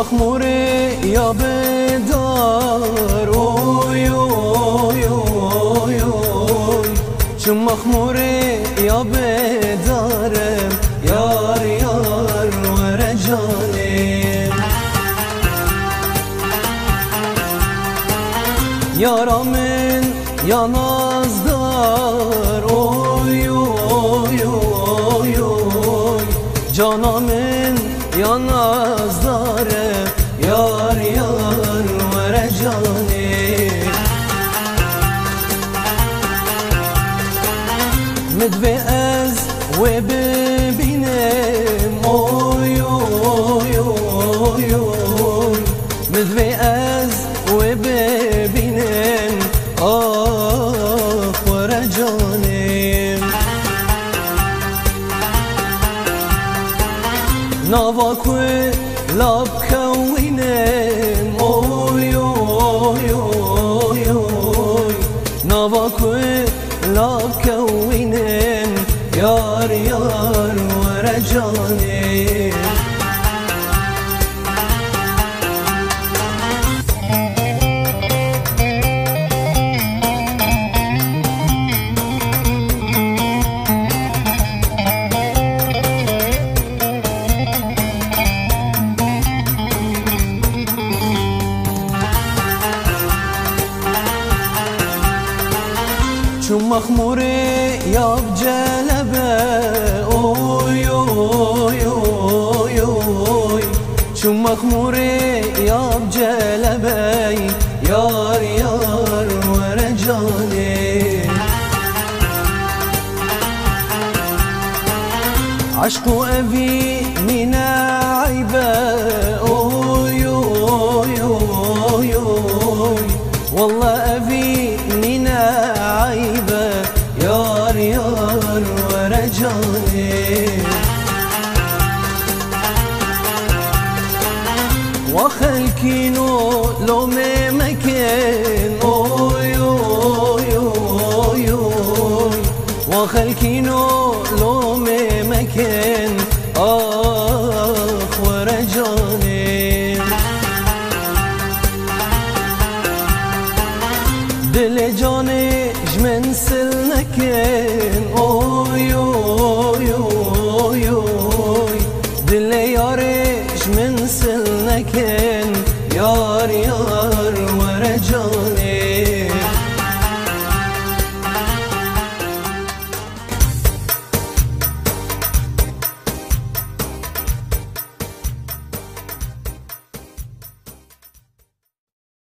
مخموری یا بدار اوی اوی اوی اوی چون مخموری یا بدارم یار یار وره جانم یارامın ya nazdar oy oy oy oy canamın ya nazdare yar yar vere canim medve ez ve bebinem oy oy oy oy medve ez ve bebinem ah vere canim navakwe lab kavinem oy oy oy oy navakwe lab kavinem yar yar vere canim چون مخموری یاب جلبه اوی اوی اوی اوی چون مخموری یاب جلبه یار یار وره جانم عشق و اوی من عیبه اوی اوی اوی اوی والله اوی من عیبه یار یار وره جانم و خلکینو لومه مکن اوی اوی اوی اوی و خلکینو لومه مکن آخ وره جانم